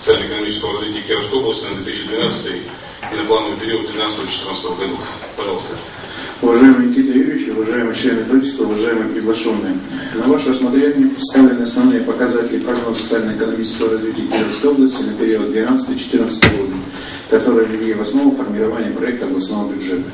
социально-экономического развития Кировской области на 2012 и на плановый период 2013-2014 годов. Пожалуйста. Уважаемый Никита Юрьевич, уважаемые члены правительства, уважаемые приглашенные. На ваше рассмотрение представлены основные показатели прогноза социально-экономического развития Кировской области на период 2012-2014 года, которые легли в основу формирования проекта областного бюджета.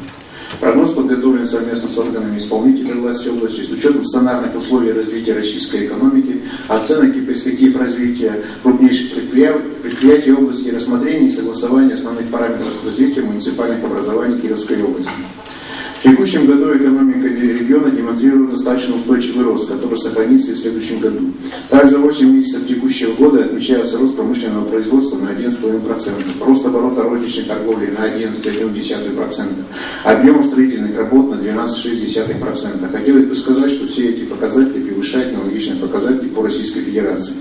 Прогноз подготовлен совместно с органами исполнительной власти области с учетом сценарных условий развития российской экономики, оценок и перспектив развития крупнейших предприятий области и рассмотрения и согласования основных параметров развития муниципальных образований Кировской области. В текущем году экономика региона демонстрирует достаточно устойчивый рост, который сохранится и в следующем году. Так, за 8 месяцев текущего года отмечается рост промышленного производства на 1,5%, рост оборота розничной торговли на 11,1%, объем строительных работ на 12,6%. Хотелось бы сказать, что все эти показатели превышают аналогичные показатели по Российской Федерации.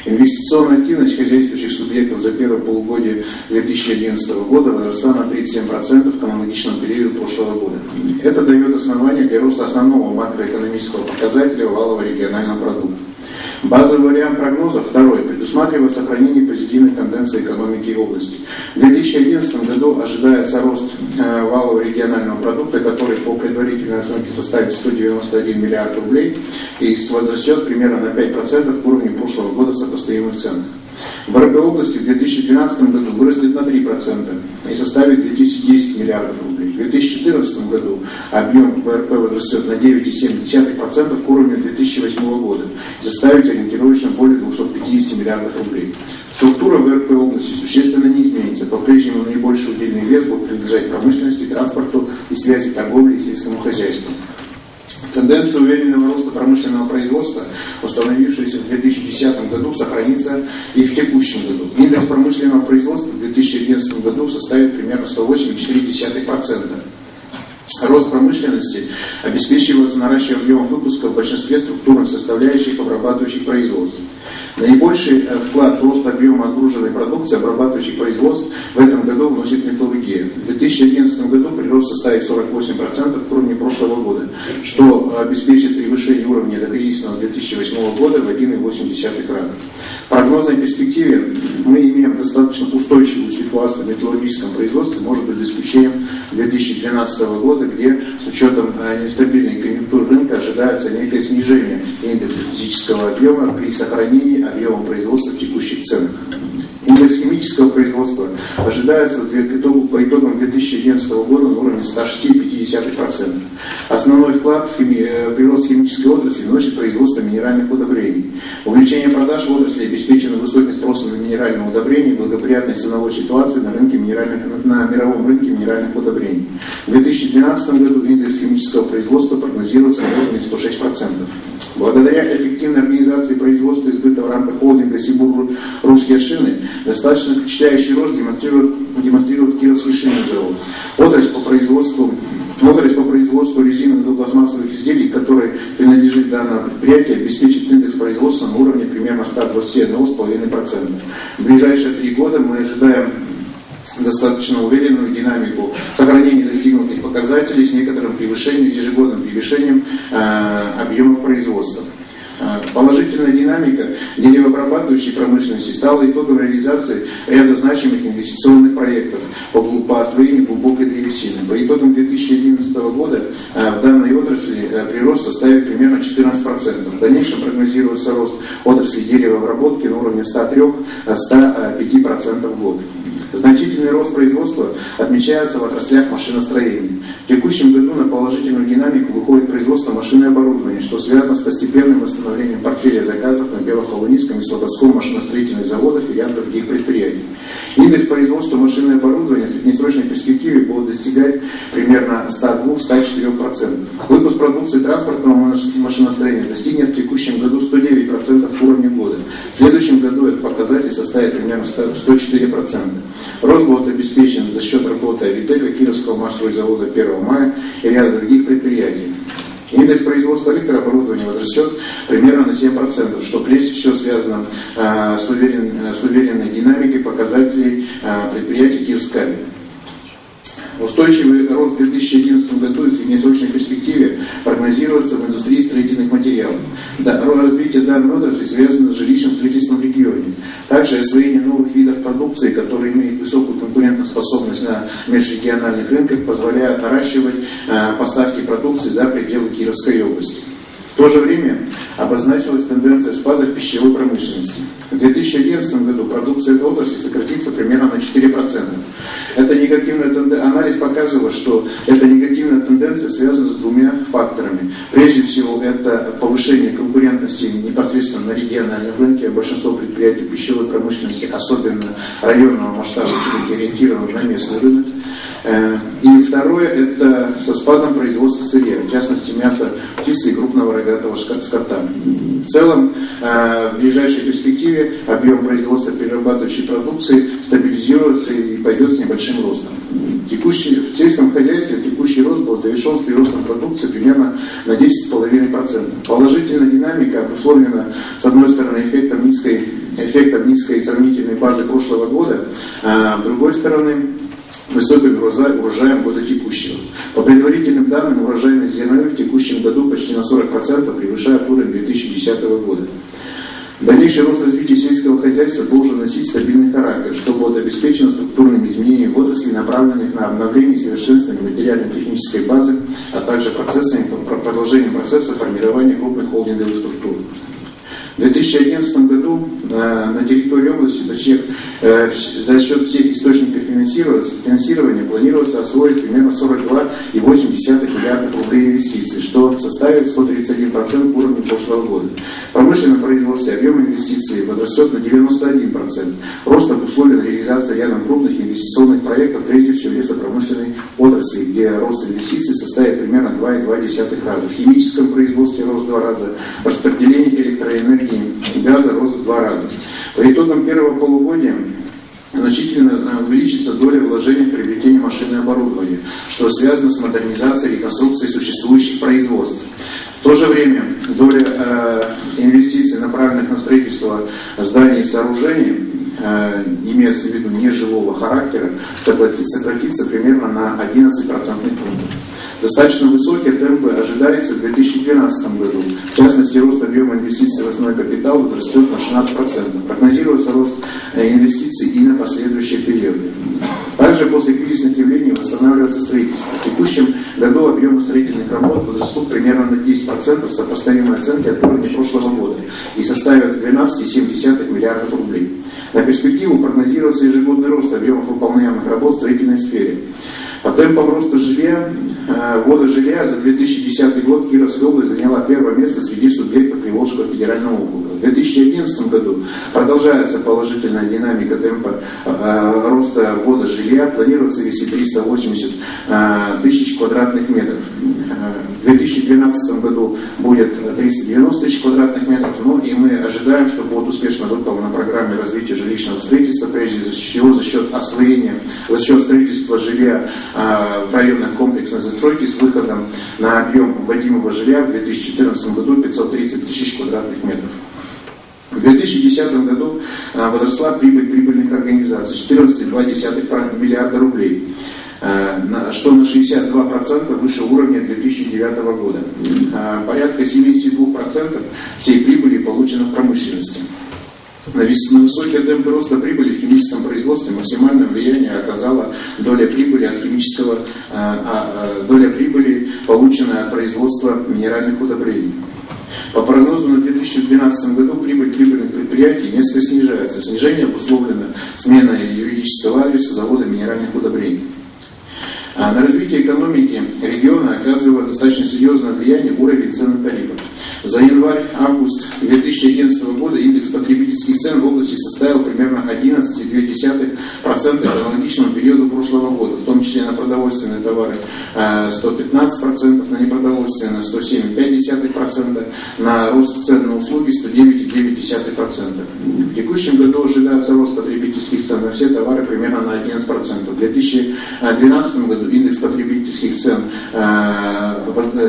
Инвестиционная активность хозяйствующих субъектов за первое полугодие 2011 года возросла на 37% к аналогичному периоду прошлого года. Это дает основание для роста основного макроэкономического показателя валового регионального продукта. Базовый вариант прогноза, второй, предусматривает сохранение позитивной тенденции экономики области. В 2011 году ожидается рост валового регионального продукта, который по предварительной оценке составит 191 миллиард рублей и возрастет примерно на 5% к уровню прошлого года сопоставимых цен. ВРП области в 2012 году вырастет на 3% и составит 2010 миллиардов рублей. В 2014 году объем ВРП возрастет на 9,7% к уровню 2008 года и составит ориентировочно более 250 миллиардов рублей. Структура ВРП области существенно не изменится. По-прежнему наибольший удельный вес будет принадлежать промышленности, транспорту и связи торговли и сельскому хозяйству. Тенденция уверенного роста промышленного производства, установившаяся в 2010 году, сохранится и в текущем году. Индекс промышленного производства в 2011 году составит примерно 108,4%. Рост промышленности обеспечивается наращиванием объемов выпуска в большинстве структурных составляющих обрабатывающих производств. Наибольший вклад в рост объема отгруженной продукции обрабатывающих производств в этом году вносит металлургия. В 2011 году прирост составит 48% к уровню прошлого года, что обеспечит превышение уровня докризисного 2008 года в 1,8 раза. В прогнозной перспективе мы имеем достаточно устойчивую ситуацию в металлургическом производстве, может быть, за исключением 2012 года, где с учетом нестабильной конъюнктуры рынка ожидается некое снижение индекса физического объема при сохранении объема производства в текущих ценах. Индекс химического производства ожидается по итогам 2011 года на уровне 106,5%. Основной вклад в прирост химической отрасли вносит производство минеральных удобрений. Увеличение продаж в отрасли обеспечено высоким спросом на минеральные удобрения и благоприятной ценовой ситуации на мировом рынке минеральных удобрений. В 2012 году индекс химического производства прогнозируется на уровне 106%. Благодаря эффективной организации производства и сбыта в рамках холдинга «Сибур Русские шины» достаточно впечатляющий рост демонстрирует Кировский шинный завод. Отрасль по производству резиновых и пластмассовых изделий, которой принадлежит данное предприятие, обеспечит индекс производства на уровне примерно 121,5%. В ближайшие 3 года мы ожидаем достаточно уверенную динамику сохранения достигнутых показателей с некоторым ежегодным превышением объемов производства. Положительная динамика деревообрабатывающей промышленности стала итогом реализации ряда значимых инвестиционных проектов по освоению глубокой древесины. По итогам 2011 года в данной отрасли прирост составит примерно 14%. В дальнейшем прогнозируется рост отрасли деревообработки на уровне 103-105% в год. Значительный рост производства отмечается в отраслях машиностроения. В текущем году на положительную динамику выходит производство машин и оборудования, что связано с постепенным восстановлением портфеля заказов на Белохолунинском и Слободском машиностроительных заводах и ряд других предприятий. Индекс производства машин и оборудования в среднесрочной перспективе будет достигать примерно 102-104%. Выпуск продукции транспортного машиностроения достигнет в текущем году 109% к уровню года. В следующем году этот показатель составит примерно 104%. Рост будет обеспечен за счет работы Авитека, Кировского машстройзавода 1 мая и ряда других предприятий. Индекс производства электрооборудования возрастет примерно на 7%, что прежде всего связано с уверенной динамикой показателей предприятий Кирскаби. Устойчивый рост в 2011 году и в среднесрочной перспективе прогнозируется в индустрии строительных материалов. Развитие данной отрасли связано с жилищным строительством в регионе. Также освоение новых видов продукции, которые имеют высокую конкурентоспособность на межрегиональных рынках, позволяют наращивать поставки продукции за пределы Кировской области. В то же время обозначилась тенденция спада в пищевой промышленности. В 2011 году продукция этой отрасли сократится примерно на 4%. Анализ показывал, что эта негативная тенденция связана с двумя факторами. Прежде всего, это повышение конкурентности непосредственно на региональном рынке. Большинство предприятий пищевой промышленности, особенно районного масштаба, ориентировано на местный рынок. И второе, это со спадом производства сырья, в частности мяса птицы и крупного рогатого скота. В целом, в ближайшей перспективе объем производства перерабатывающей продукции стабилизируется и пойдет с небольшим ростом. В сельском хозяйстве текущий рост был завершен с приростом продукции примерно на 10,5%. Положительная динамика обусловлена, с одной стороны, эффектом низкой сравнительной базы прошлого года, а с другой стороны, высоким урожаем года текущего. По предварительным данным, урожайность зерновых в текущем году почти на 40% превышает уровень 2010 года. Дальнейший рост развития сельского хозяйства должен носить стабильный характер, что будет обеспечено структурными изменениями в отрасли, направленных на обновление и совершенствование материально-технической базы, а также продолжением процесса формирования крупных холдинговых структур. В 2011 году на территории области за счет всех источников финансирования планируется освоить примерно 42,8 миллиардов рублей инвестиций, что составит 131% уровня прошлого года. В промышленном производстве объем инвестиций возрастет на 91%. Рост обусловлен реализацией рядом крупных инвестиционных проектов, прежде всего в лесопромышленной отрасли, где рост инвестиций составит примерно 2,2 раза. В химическом производстве рост в 2 раза, в распределении электроэнергии и газа рост в 2 раза. По итогам первого полугодия значительно увеличится доля вложений в приобретение машин и оборудования, что связано с модернизацией и реконструкцией существующих производств. В то же время доля инвестиций, направленных на строительство зданий и сооружений, имеется в виду нежилого характера, сократится примерно на 11% пунктов. Достаточно высокие темпы ожидается в 2012 году. В частности, рост объема инвестиций в основной капитал возрастет на 16%. Прогнозируется рост инвестиций и на последующие периоды. Также после кризисных явлений восстанавливается строительство. В текущем году объемы строительных работ возрастут примерно на 10% в сопоставимой оценке от уровня прошлого года и составят 12,7 миллиардов рублей. На перспективу прогнозируется ежегодный рост объемов выполняемых работ в строительной сфере. По темпам роста ввода жилья за 2010 год Кировская область заняла первое место среди субъектов Приволжского федерального округа. В 2011 году продолжается положительная динамика темпа роста ввода жилья. Планируется ввести 380 тысяч квадратных метров. В 2012 году будет 390 тысяч квадратных метров. И мы ожидаем, что будет успешно выполнена программа развития жилищного строительства, прежде всего за счет строительства жилья в районных комплексных застройки с выходом на объем вводимого жилья в 2014 году 530 тысяч квадратных метров. В 2010 году возросла прибыль прибыльных организаций 14,2 миллиарда рублей, что на 62% выше уровня 2009 года. Порядка 72% всей прибыли получено в промышленности. На высокие темпы роста прибыли в химическом производстве максимальное влияние оказала доля прибыли, полученная от производства минеральных удобрений. По прогнозу на 2012 году прибыль прибыльных предприятий несколько снижается. Снижение обусловлено сменой юридического адреса завода минеральных удобрений. На развитие экономики региона оказывает достаточно серьезное влияние уровень цен и тарифов. За январь-август 2011 года индекс потребительских цен в области составил примерно 11,2% к аналогичному периоду прошлого года, в том числе на продовольственные товары 115%, на непродовольственные 107,5%, на рост цен на услуги 109,9%. В текущем году ожидается рост потребительских цен на все товары примерно на 11%. В 2012 году индекс потребительских цен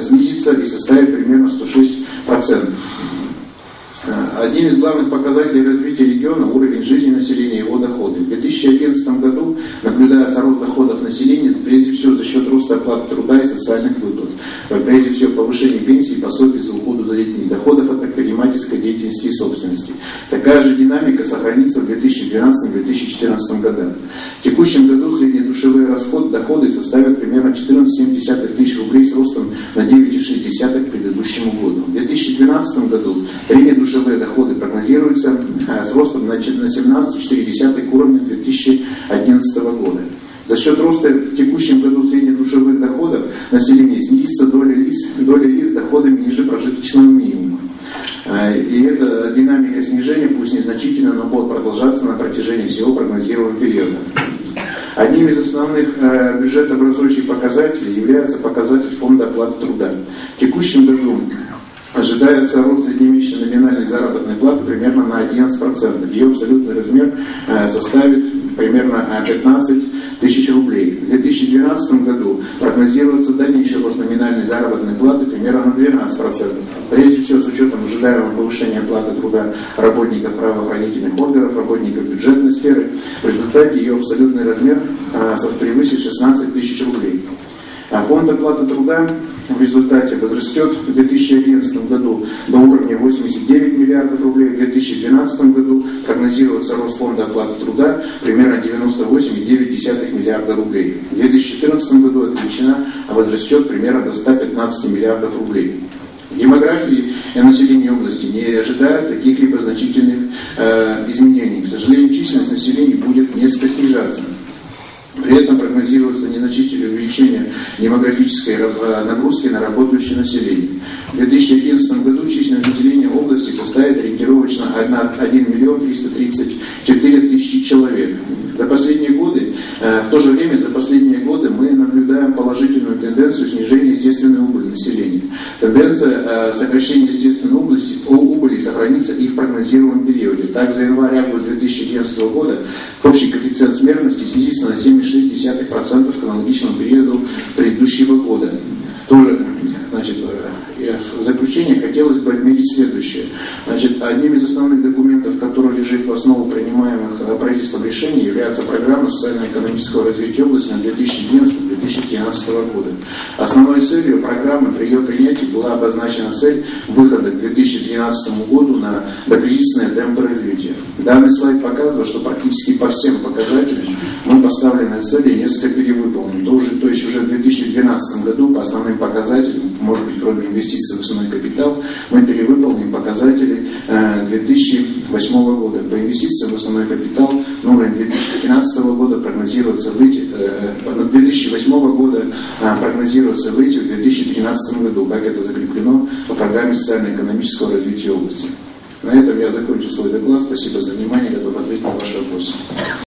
снизится и составит примерно 106%. Одним из главных показателей развития региона уровень жизни населения и его доходы. В 2011 году наблюдается рост доходов населения, прежде всего за счет роста оплаты труда и социальных выплат, прежде всего повышения пенсий и пособий за уходу за детьми, доходов от предпринимательской деятельности и собственности. Такая же динамика сохранится в 2012-2014 годах. В текущем году среднедушевые доходы составят примерно 14,7 тысяч рублей с ростом на 9,6 к предыдущему году. В 2012 году среднедушевые доходы прогнозируются с ростом на 17,4 к уровню 2011 года. За счет роста в текущем году среднедушевых доходов населения снизится доля лиц с доходами ниже прожиточного минимума. И эта динамика снижения, пусть незначительно, но будет продолжаться на протяжении всего прогнозируемого периода. Одним из основных бюджетообразующих показателей является показатель фонда оплаты труда. В текущем году ожидается рост среднемесячной номинальной заработной платы примерно на 11%. Ее абсолютный размер составит примерно 15 тысяч рублей. В 2012 году прогнозируется дальнейший рост номинальной заработной платы примерно на 12%. Прежде всего с учетом ожидаемого повышения оплаты труда работников правоохранительных органов, работников бюджетной сферы. В результате ее абсолютный размер превысит 16 тысяч рублей. Фонд оплаты труда в результате возрастет в 2011 году до уровня 89 миллиардов рублей, в 2012 году прогнозируется рост фонда оплаты труда примерно 98,9 миллиарда рублей. В 2014 году эта величина возрастет примерно до 115 миллиардов рублей. В демографии населения области не ожидается каких-либо значительных изменений. К сожалению, численность населения будет несколько снижаться. При этом прогнозируется незначительное увеличение демографической нагрузки на работающее население. В 2011 году численность населения области составит ориентировочно 1 миллион 334 тысячи человек. За последние годы, в то же время за последние годы мы наблюдаем положительную тенденцию снижения естественной убыли населения. Тенденция сокращения естественной убыли сохранится и в прогнозируемом периоде. Так, за январь-август 2011 года общий коэффициент смертности снизится на 7,6% к аналогичному периоду предыдущего года. Тоже, в заключение хотелось бы отметить следующее. Одним из основных документов, который лежит в основу принимаемых правительством решений, является программа социально-экономического развития области на 2011-2013 года. Основной целью программы при ее принятии была обозначена цель выхода к 2013 году на докризисные темпы развития. Данный слайд показывает, что практически по всем показателям мы поставленные цели несколько перевыполнены. То есть уже в 2012 году по основным показателям, может быть, кроме инвестиций в основной капитал, мы перевыполним показатели 2008 года. По инвестициям в основной капитал на уровень 2013 года прогнозируется выйти, 2008 года прогнозируется выйти в 2013 году, как это закреплено по программе социально-экономического развития области. На этом я закончу свой доклад. Спасибо за внимание. Готов ответить на ваши вопросы.